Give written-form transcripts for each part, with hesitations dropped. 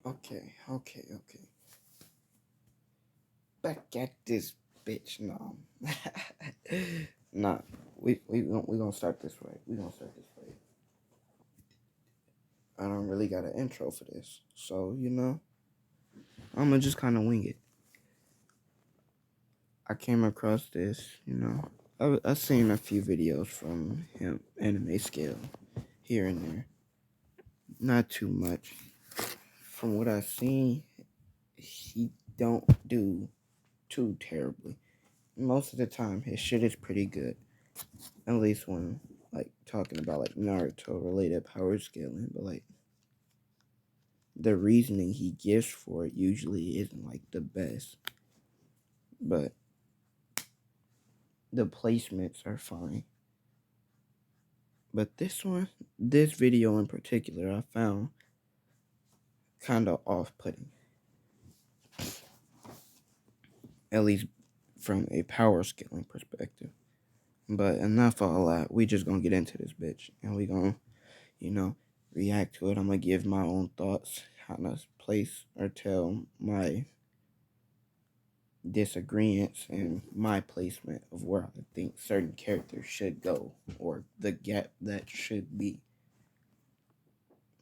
Okay. Back at this bitch. No. Nah. We gonna start this way. I don't really got an intro for this. So, I'm gonna just kind of wing it. I came across this. I've seen a few videos from him, Anime Scale, here and there. Not too much. From what I've seen, he don't do too terribly. Most of the time, his shit is pretty good. At least when, talking about, Naruto-related power scaling. But, the reasoning he gives for it usually isn't, the best. But the placements are fine. But this video in particular, I found kind of off-putting. At least from a power scaling perspective. But enough of all that. We just gonna get into this bitch. And we gonna, react to it. I'm gonna give my own thoughts, kind of place or tell my disagreements and my placement of where I think certain characters should go or the gap that should be.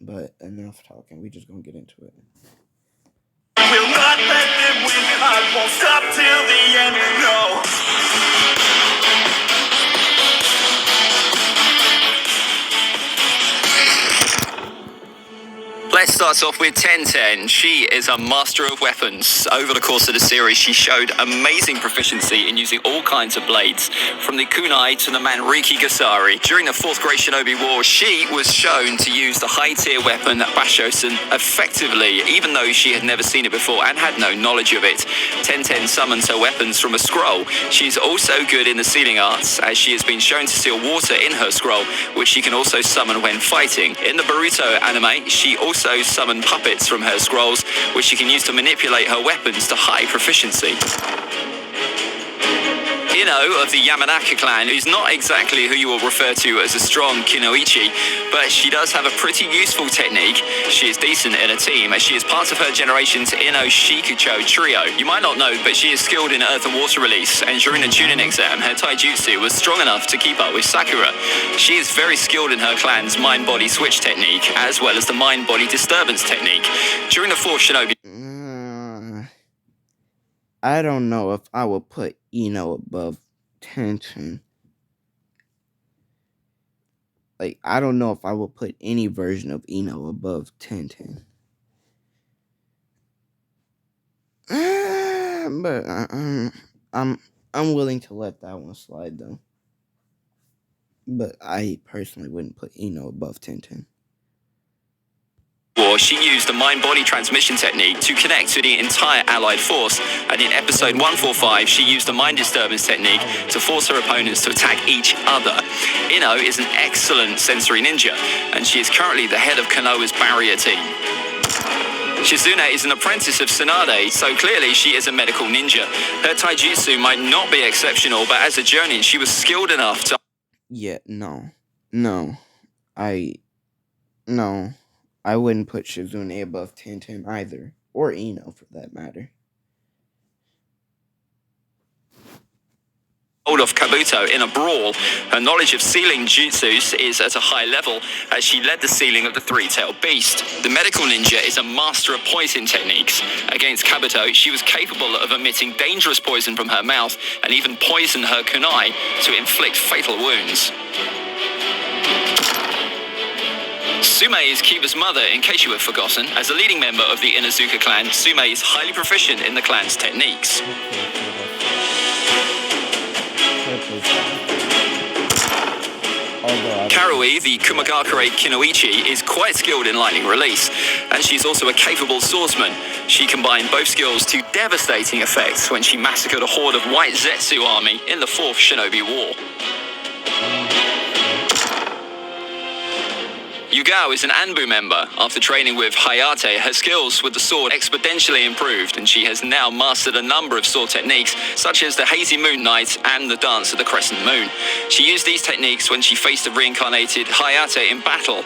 But enough talking. We just gonna get into it. Will not let them win. I won't stop till the end. No. Let's start off with 1010. She is a master of weapons. Over the course of the series, she showed amazing proficiency in using all kinds of blades, from the kunai to the Manriki Gasari. During the 4th Great Shinobi War, she was shown to use the high-tier weapon Bashosen effectively, even though she had never seen it before and had no knowledge of it. 1010 summons her weapons from a scroll. She's also good in the sealing arts, as she has been shown to seal water in her scroll, which she can also summon when fighting. In the Boruto anime, she also summon puppets from her scrolls, which she can use to manipulate her weapons to high proficiency. Ino of the Yamanaka clan is not exactly who you will refer to as a strong konoichi, but she does have a pretty useful technique. She is decent in a team, as she is part of her generation's Ino Shikucho trio. You might not know, but she is skilled in earth and water release, and during the Chunin exam, her taijutsu was strong enough to keep up with Sakura. She is very skilled in her clan's mind-body switch technique, as well as the mind-body disturbance technique. During the 4th Shinobi... I don't know if I would put Ino above 1010. I don't know if I would put any version of Ino above 1010. But I'm willing to let that one slide though. But I personally wouldn't put Ino above 1010. She used the mind-body transmission technique to connect to the entire allied force, and in episode 145 she used the mind disturbance technique to force her opponents to attack each other. Ino is an excellent sensory ninja, and she is currently the head of Konoha's barrier team. Shizune is an apprentice of Tsunade, so clearly she is a medical ninja. Her taijutsu might not be exceptional, but as a jonin she was skilled enough to... Yeah, no. I wouldn't put Shizune above 1010 either, or Ino for that matter. Of Kabuto in a brawl. Her knowledge of sealing jutsus is at a high level, as she led the sealing of the three-tailed beast. The medical ninja is a master of poison techniques. Against Kabuto, she was capable of emitting dangerous poison from her mouth and even poison her kunai to inflict fatal wounds. Sume is Kiba's mother, in case you have forgotten. As a leading member of the Inazuka clan, Sume is highly proficient in the clan's techniques. Karui, the Kumagakure Kinoichi, is quite skilled in lightning release, and she's also a capable swordsman. She combined both skills to devastating effects when she massacred a horde of White Zetsu army in the 4th Shinobi War. Yugao is an Anbu member. After training with Hayate, her skills with the sword exponentially improved, and she has now mastered a number of sword techniques, such as the Hazy Moon Knight and the Dance of the Crescent Moon. She used these techniques when she faced the reincarnated Hayate in battle.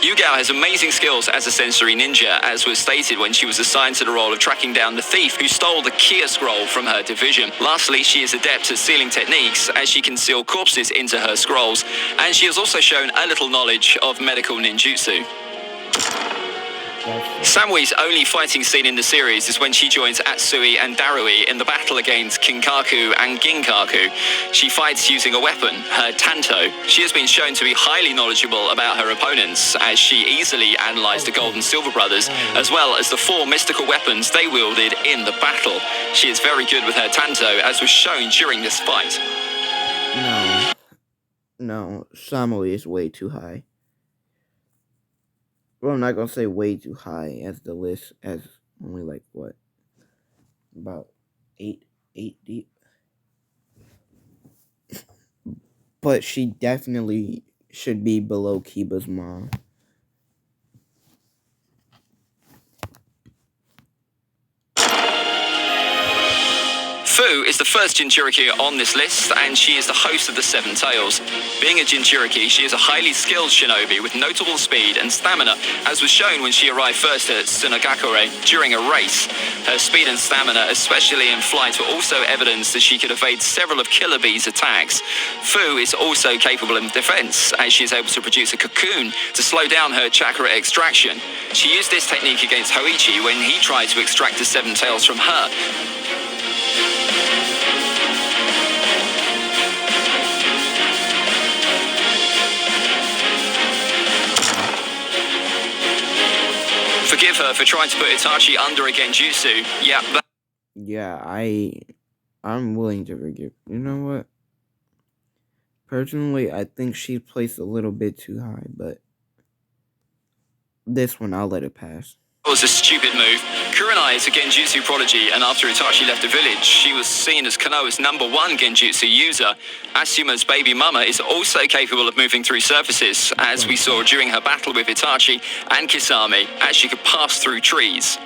Yugao has amazing skills as a sensory ninja, as was stated when she was assigned to the role of tracking down the thief who stole the Kia scroll from her division. Lastly, she is adept at sealing techniques, as she can seal corpses into her scrolls, and she has also shown a little knowledge of medical ninjutsu. Samui's only fighting scene in the series is when she joins Atsui and Darui in the battle against Kinkaku and Ginkaku. She fights using a weapon, her Tanto. She has been shown to be highly knowledgeable about her opponents, as she easily analysed the Gold and Silver Brothers, as well as the 4 mystical weapons they wielded in the battle. She is very good with her Tanto, as was shown during this fight. No, Samui is way too high. Well, I'm not gonna say way too high as the list, as only like what, about eight deep. But she definitely should be below Kiba's mom. Fu is the first Jinchuriki on this list, and she is the host of the Seven Tails. Being a Jinchuriki, she is a highly skilled shinobi with notable speed and stamina, as was shown when she arrived first at Tsunagakure during a race. Her speed and stamina, especially in flight, were also evidence that she could evade several of Killer Bee's attacks. Fu is also capable in defense, as she is able to produce a cocoon to slow down her chakra extraction. She used this technique against Hoichi when he tried to extract the Seven Tails from her. Forgive her for trying to put Itachi under a genjutsu. Yeah, I'm willing to forgive. You know what? Personally, I think she's placed a little bit too high, but this one I'll let it pass. It was a stupid move. Kurenai is a genjutsu prodigy, and after Itachi left the village, she was seen as Konoha's #1 genjutsu user. Asuma's baby mama is also capable of moving through surfaces, as we saw during her battle with Itachi and Kisame, as she could pass through trees.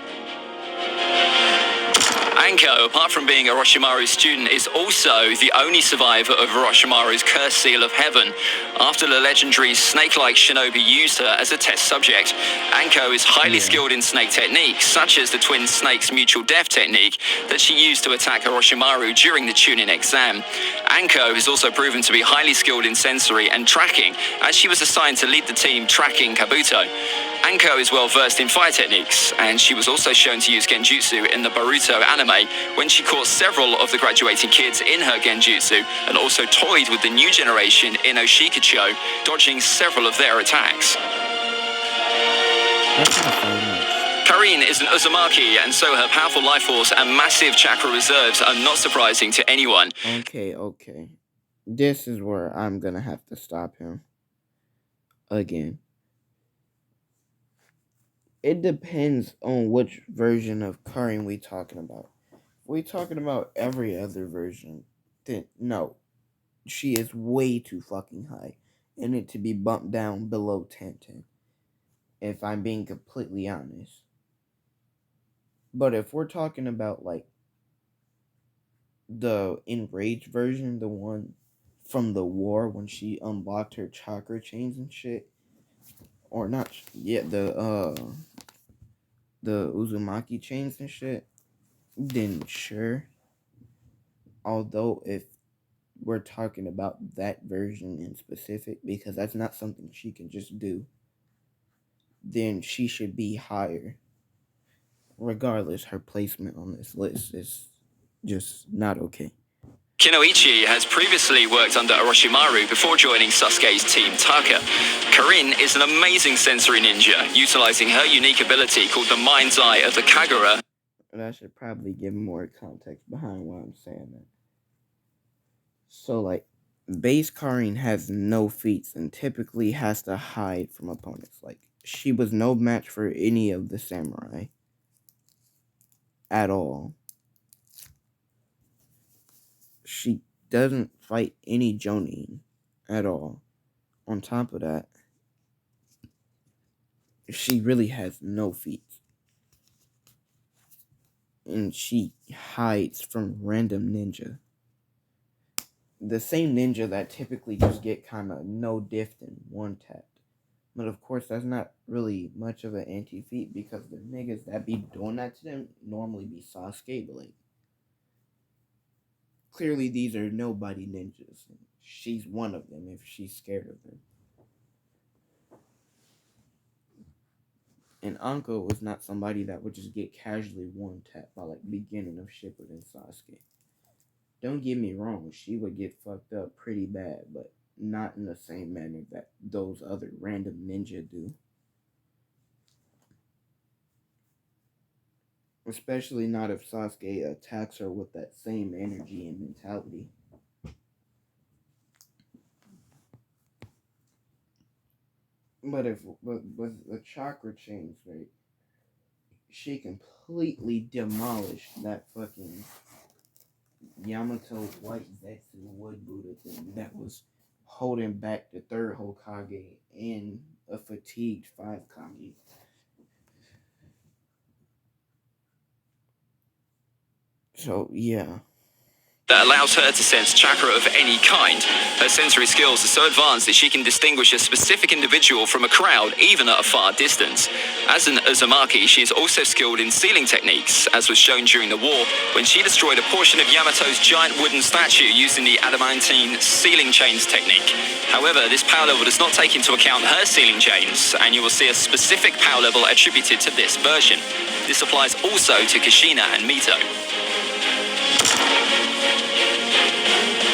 Anko, apart from being Orochimaru's student, is also the only survivor of Orochimaru's Cursed Seal of Heaven. After the legendary snake-like shinobi used her as a test subject, Anko is highly skilled in snake techniques, such as the twin snakes mutual death technique that she used to attack Orochimaru during the Chunin exam. Anko is also proven to be highly skilled in sensory and tracking, as she was assigned to lead the team tracking Kabuto. Anko is well versed in fire techniques, and she was also shown to use genjutsu in the Boruto anime when she caught several of the graduating kids in her genjutsu, and also toyed with the new generation in Oshikacho, dodging several of their attacks. Karin is an Uzumaki, and so her powerful life force and massive chakra reserves are not surprising to anyone. Okay. This is where I'm gonna have to stop him. Again. It depends on which version of Karin we talking about. If we talking about every other version, then no. She is way too fucking high. And it to be bumped down below 10. If I'm being completely honest. But if we're talking about like the enraged version, the one from the war when she unlocked her chakra chains and shit, or not, yeah, the Uzumaki chains and shit, then sure. Although if we're talking about that version in specific, because that's not something she can just do, then she should be higher. Regardless, her placement on this list is just not okay. Konoichi has previously worked under Orochimaru before joining Sasuke's team Taka. Karin is an amazing sensory ninja, utilizing her unique ability called the Mind's Eye of the Kagura. And I should probably give more context behind why I'm saying that. So, like, base Karin has no feats and typically has to hide from opponents. Like, she was no match for any of the samurai at all. She doesn't fight any Jonin at all. On top of that, she really has no feats. And she hides from random ninja. The same ninja that typically just get kind of no diff and one tapped. But of course, that's not really much of an anti-feat because the niggas that be doing that to them normally be Sasuke, but like clearly these are nobody ninjas. She's one of them if she's scared of them. And Anko was not somebody that would just get casually one tap by like beginning of Shippuden Sasuke. Don't get me wrong, she would get fucked up pretty bad, but not in the same manner that those other random ninja do. Especially not if Sasuke attacks her with that same energy and mentality. But if with the chakra chains, right, she completely demolished that fucking Yamato White Zetsu Wood Buddha thing that was holding back the third Hokage and a fatigued five Kage. So yeah, that allows her to sense chakra of any kind. Her sensory skills are so advanced that she can distinguish a specific individual from a crowd, even at a far distance. As an Uzumaki, she is also skilled in sealing techniques, as was shown during the war, when she destroyed a portion of Yamato's giant wooden statue using the adamantine sealing chains technique. However, this power level does not take into account her sealing chains, and you will see a specific power level attributed to this version. This applies also to Kushina and Mito.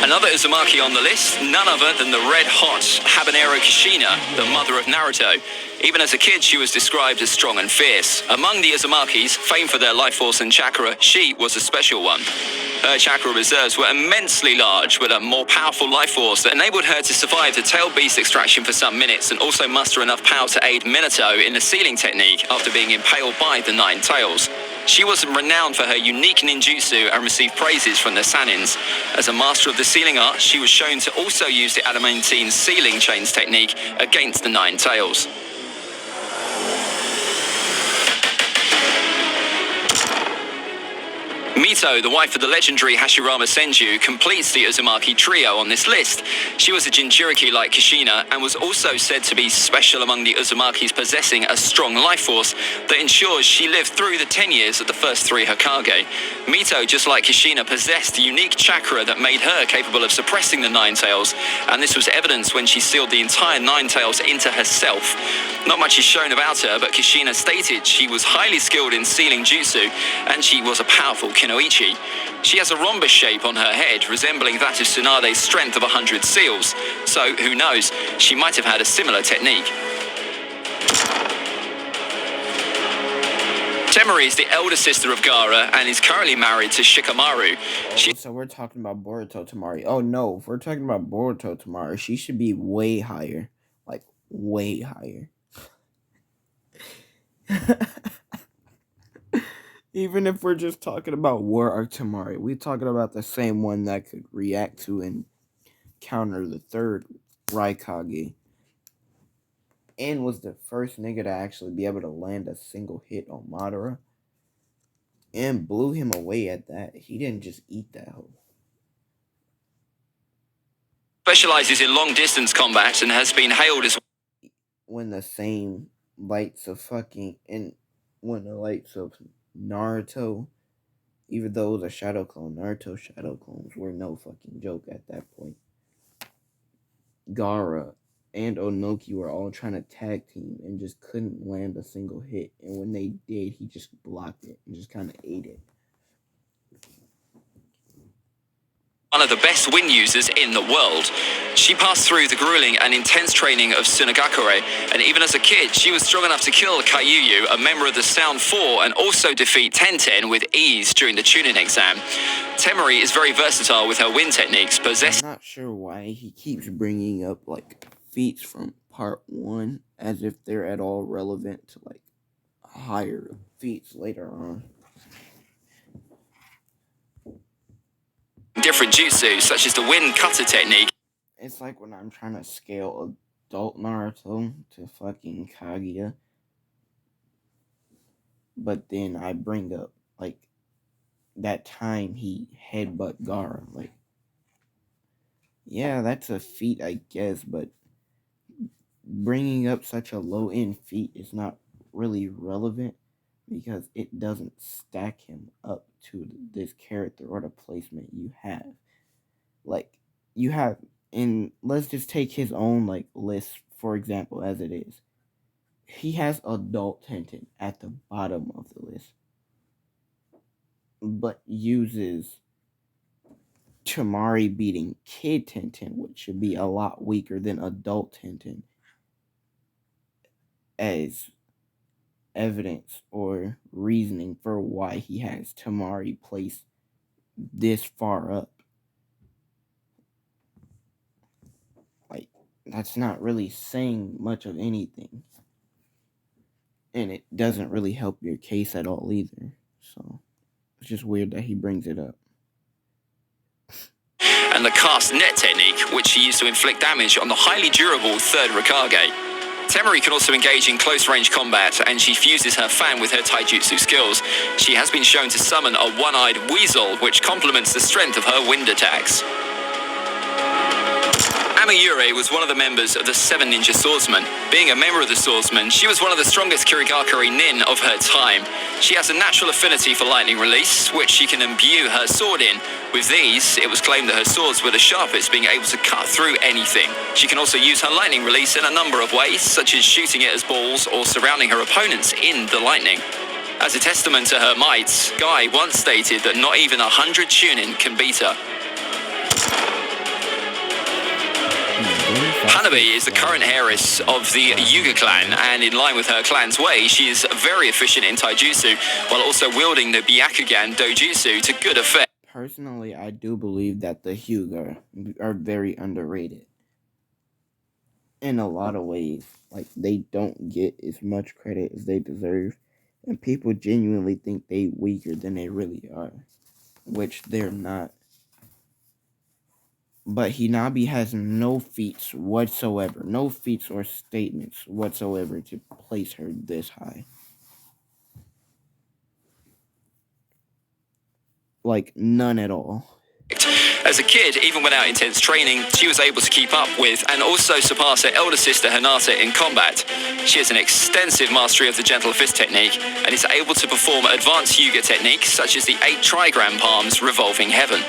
Another Uzumaki on the list, none other than the red-hot Habanero Kushina, the mother of Naruto. Even as a kid, she was described as strong and fierce. Among the Uzumakis, famed for their life force and chakra, she was a special one. Her chakra reserves were immensely large, with a more powerful life force that enabled her to survive the tail beast extraction for some minutes and also muster enough power to aid Minato in the sealing technique after being impaled by the Nine Tails. She was renowned for her unique ninjutsu and received praises from the Sanins. As a master of the sealing art, she was shown to also use the adamantine sealing chains technique against the Nine Tails. Mito, the wife of the legendary Hashirama Senju, completes the Uzumaki trio on this list. She was a Jinchuriki like Kushina and was also said to be special among the Uzumakis, possessing a strong life force that ensures she lived through the 10 years of the first three Hokage. Mito, just like Kushina, possessed a unique chakra that made her capable of suppressing the Nine Tails, and this was evidenced when she sealed the entire Nine Tails into herself. Not much is shown about her, but Kushina stated she was highly skilled in sealing jutsu, and she was a powerful konoichi. She has a rhombus shape on her head, resembling that of Tsunade's strength of 100 seals. So, who knows, she might have had a similar technique. Temari is the elder sister of Gaara and is currently married to Shikamaru. So we're talking about Boruto Temari. Oh no, if we're talking about Boruto Temari, she should be way higher. Like, way higher. Even if we're just talking about War Arc Temari, we're talking about the same one that could react to and counter the third Raikage. And was the first nigga to actually be able to land a single hit on Madara. And blew him away at that. He didn't just eat that hoe. Specializes in long-distance combat and has been hailed as when the same lights of fucking and when the lights of Naruto, even though it was a shadow clone, Naruto shadow clones were no fucking joke at that point. Gaara and Onoki were all trying to tag team and just couldn't land a single hit. And when they did, he just blocked it and just kind of ate it. one of the best wind users in the world. She passed through the grueling and intense training of Tsunagakure, and even as a kid, she was strong enough to kill Kaiuyu, a member of the Sound 4, and also defeat Tenten with ease during the Chunin exam. Temari is very versatile with her wind techniques, I'm not sure why he keeps bringing up, like, feats from part 1 as if they're at all relevant to, like, higher feats later on. Different jutsu, such as the wind cutter technique. It's like when I'm trying to scale adult Naruto to fucking Kaguya, but then I bring up, like, that time he headbutt Gaara. Like, yeah, that's a feat, I guess, but bringing up such a low end feat is not really relevant because it doesn't stack him up to this character or the placement you have. Like, you have, and let's just take his own like list for example as it is. He has adult Tenten at the bottom of the list, but uses Tamari beating Kid Tenten, which should be a lot weaker than adult Tenten, as evidence or reasoning for why he has Tamari placed this far up. Like, that's not really saying much of anything. And it doesn't really help your case at all either. So it's just weird that he brings it up. And the cast net technique, which she used to inflict damage on the highly durable third Rikage. Temari can also engage in close-range combat, and she fuses her fan with her taijutsu skills. She has been shown to summon a one-eyed weasel, which complements the strength of her wind attacks. Amayure was one of the members of the Seven Ninja Swordsmen. Being a member of the Swordsmen, she was one of the strongest Kirigakure nin of her time. She has a natural affinity for lightning release, which she can imbue her sword in. With these, it was claimed that her swords were the sharpest, being able to cut through anything. She can also use her lightning release in a number of ways, such as shooting it as balls or surrounding her opponents in the lightning. As a testament to her might, Guy once stated that not even 100 Chunin can beat her. Hanabi is the current heiress of the Yuga clan, and in line with her clan's way, she is very efficient in taijutsu, while also wielding the Byakugan dojutsu to good effect. Personally, I do believe that the Hyuga are very underrated. In a lot of ways. Like, they don't get as much credit as they deserve, and people genuinely think they weaker than they really are, which they're not. But Hinabi has no feats whatsoever, no feats or statements whatsoever to place her this high. Like, none at all. As a kid, even without intense training, she was able to keep up with and also surpass her elder sister Hinata in combat. She has an extensive mastery of the gentle fist technique and is able to perform advanced Hyuga techniques such as the 8 trigram palms revolving heaven.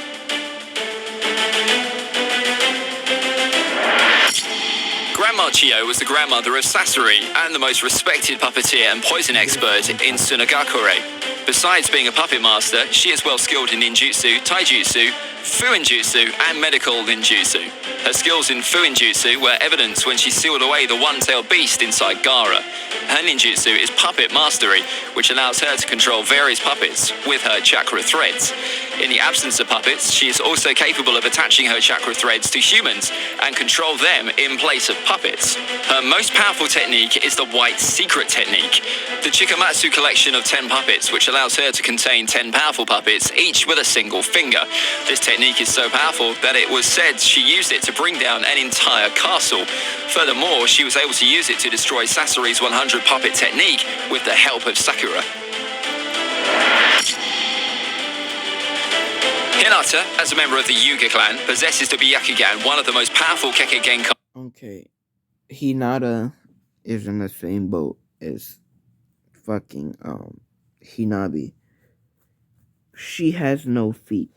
Grandma Chiyo was the grandmother of Sasori and the most respected puppeteer and poison expert in Tsunagakure. Besides being a puppet master, she is well skilled in ninjutsu, taijutsu, fuinjutsu, and medical ninjutsu. Her skills in fuinjutsu were evident when she sealed away the one-tailed beast inside Gaara. Her ninjutsu is puppet mastery, which allows her to control various puppets with her chakra threads. In the absence of puppets, she is also capable of attaching her chakra threads to humans and control them in place of puppets. Her most powerful technique is the White Secret technique, the Chikamatsu collection of 10 puppets, which allows her to contain 10 powerful puppets, each with a single finger. This technique is so powerful that it was said she used it to bring down an entire castle. Furthermore, she was able to use it to destroy Sasori's 100 puppet technique with the help of Sakura. Hinata, as a member of the Yuga clan, possesses the Byakugan, one of the most powerful Kekkei Genkai. Okay, Hinata is in the same boat as fucking Hinabi. She has no feet.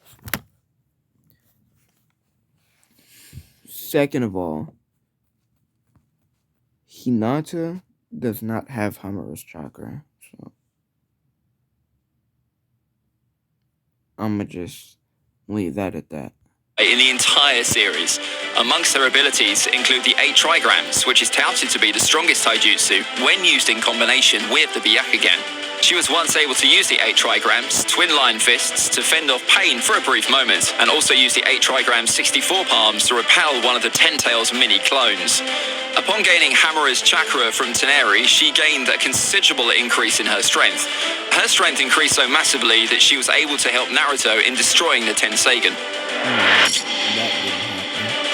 Second of all, Hinata does not have Hamura's chakra, so I'ma just leave that at that. In the entire series. Amongst her abilities include the 8 trigrams, which is touted to be the strongest taijutsu when used in combination with the Byakugan. She was once able to use the 8 trigrams, twin line fists, to fend off pain for a brief moment, and also use the 8 trigrams 64 palms to repel one of the Ten Tails mini clones. Upon gaining Hamura's chakra from Teneri, she gained a considerable increase in her strength. Her strength increased so massively that she was able to help Naruto in destroying the Tenseigan.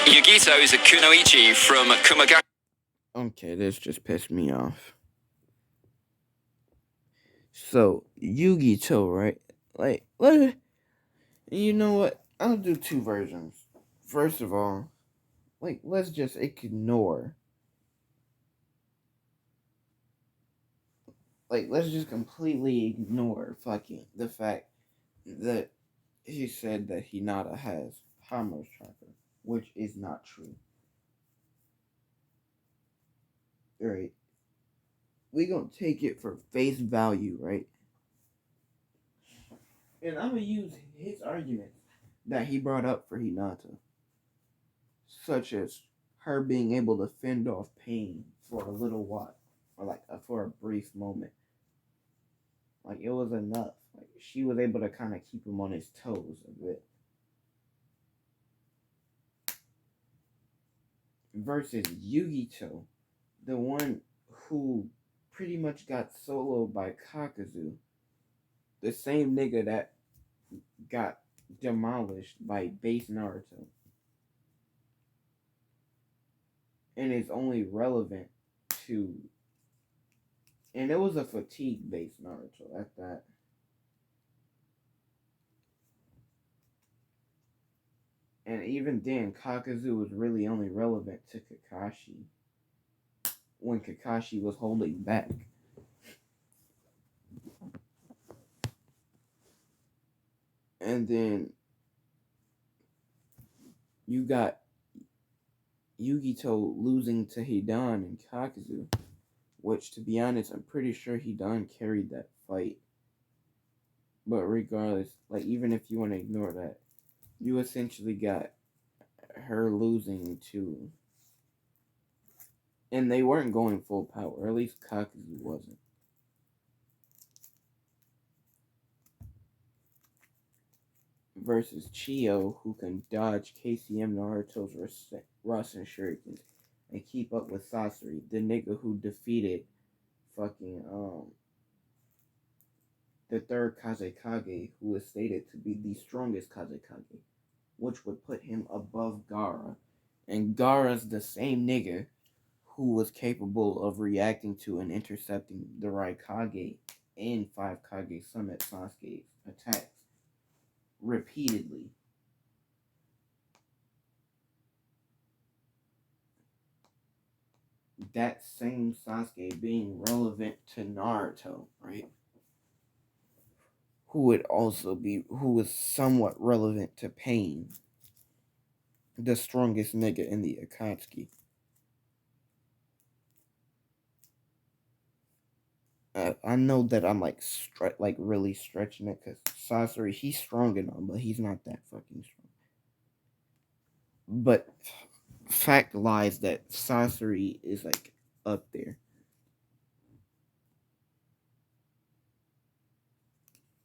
Yugito is a kunoichi from Kumagaki. Okay, this just pissed me off. So, Yugito, right? Like, you know what? I'll do 2 versions. First of all, like, let's just ignore like, let's just completely ignore fucking the fact that he said that Hinata has Hama's chakra, which is not true. Right? We gonna take it for face value, right? And I'm gonna use his arguments that he brought up for Hinata, such as her being able to fend off pain for a little while, or like for a brief moment. Like it was enough. Like she was able to kind of keep him on his toes a bit. Versus Yugito, the one who pretty much got soloed by Kakazu, the same nigga that got demolished by base Naruto, and is only relevant to, and it was a fatigue based Naruto at that. And even then, Kakazu was really only relevant to Kakashi when Kakashi was holding back. And then you got Yugito losing to Hidan and Kakazu, which, to be honest, I'm pretty sure Hidan carried that fight. But regardless, like, even if you want to ignore that, you essentially got her losing to, and they weren't going full power, or at least Kakazu wasn't. Versus Chio, who can dodge KCM Naruto's Rasen Shurikens and keep up with Sasori, the nigga who defeated fucking the third Kazekage, who is stated to be the strongest Kazekage, which would put him above Gaara. And Gaara's the same nigga who was capable of reacting to and intercepting the Raikage and 5 Kage Summit Sasuke's attacks repeatedly. That same Sasuke being relevant to Naruto, right? Who was somewhat relevant to Pain, the strongest nigga in the Akatsuki. I know that I'm like really stretching it because Sasori, he's strong enough, but he's not that fucking strong. But fact lies that Sasori is like up there.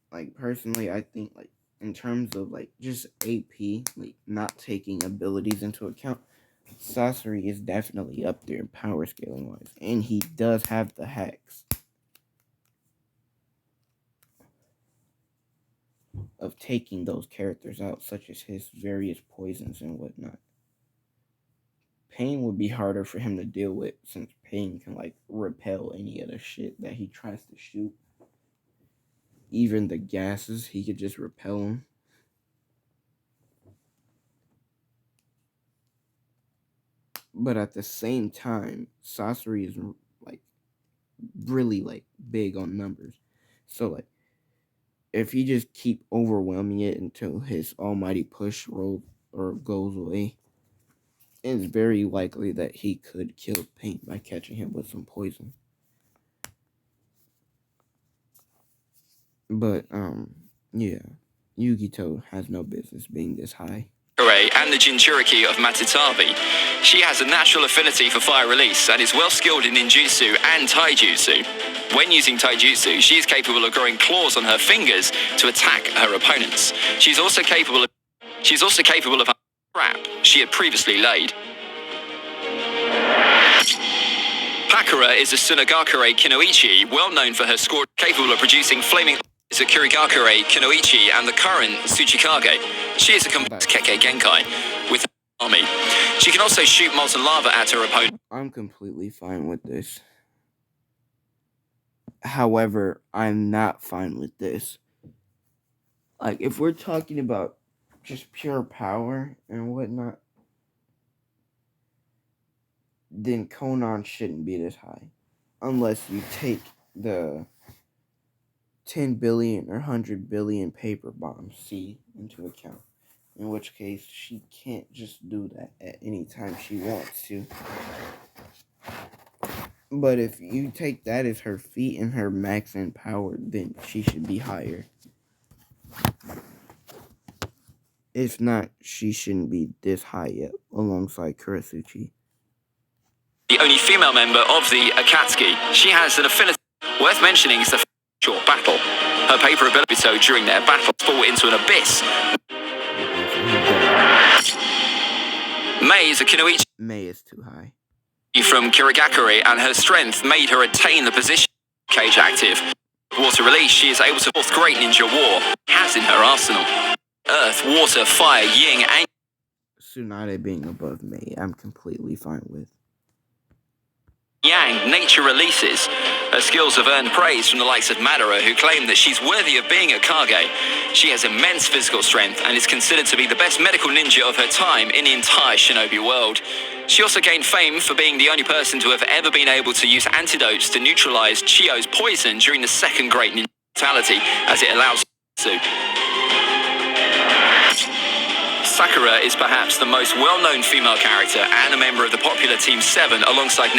Like personally, I think like in terms of like just AP, like not taking abilities into account, Sasori is definitely up there power scaling wise, and he does have the hacks of taking those characters out, such as his various poisons and whatnot. Pain would be harder for him to deal with since Pain can like repel any of the shit that he tries to shoot. Even the gases, he could just repel them. But at the same time, Sasori is like really like big on numbers. So like if you just keep overwhelming it until his almighty push roll or goes away, it's very likely that he could kill Pain by catching him with some poison. But yeah, Yugito has no business being this high. And the Jinchuriki of Matitabi. She has a natural affinity for fire release and is well skilled in ninjutsu and taijutsu. When using taijutsu, she is capable of growing claws on her fingers to attack her opponents. She's also capable of a trap she had previously laid. Pakura is a Tsunagakure Kinoichi, well known for her score, capable of producing flaming is a Kurigakure Kinoichi and the current Tsuchikage. She is a complete Kekkei Genkai with her army. She can also shoot molten lava at her opponent. I'm completely fine with this. However, I'm not fine with this. Like, if we're talking about just pure power and whatnot, then Conan shouldn't be this high. Unless you take the 10 billion or 100 billion paper bombs C into account. In which case, she can't just do that at any time she wants to. But if you take that as her feat and her max in power, then she should be higher. If not, she shouldn't be this high up alongside Kurasuchi. The only female member of the Akatsuki. She has an affinity. Worth mentioning is the short battle. Her paper ability so during their battle fall into an abyss. Mei is a konoichi. Mei is too high. From Kirigakure, and her strength made her attain the position cage active. Water release, she is able to fourth great ninja war has in her arsenal. Earth, water, fire, yin, and Tsunade being above Mei, I'm completely fine with. yang, nature releases. Her skills have earned praise from the likes of Madara, who claim that she's worthy of being a Kage. She has immense physical strength and is considered to be the best medical ninja of her time in the entire shinobi world. She also gained fame for being the only person to have ever been able to use antidotes to neutralize Chiyo's poison during the second great ninja fatality, as it allows to. Sakura is perhaps the most well-known female character and a member of the popular Team 7 alongside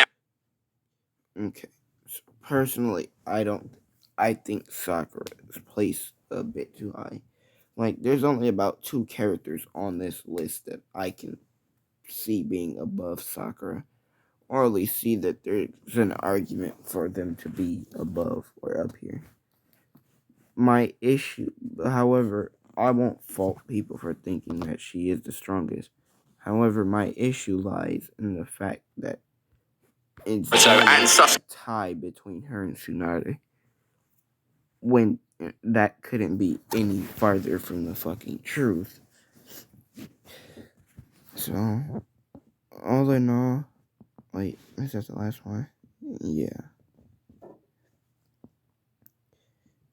Okay, so personally, I think Sakura is placed a bit too high. Like, there's only about 2 characters on this list that I can see being above Sakura, or at least see that there's an argument for them to be above or up here. My issue, however, I won't fault people for thinking that she is the strongest. However, my issue lies in the fact that it's a tie between her and Tsunade, when that couldn't be any farther from the fucking truth. So, all in all, wait, is that the last one?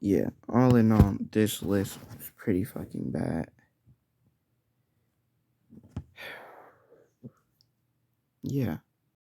Yeah, all in all, this list is pretty fucking bad. Yeah.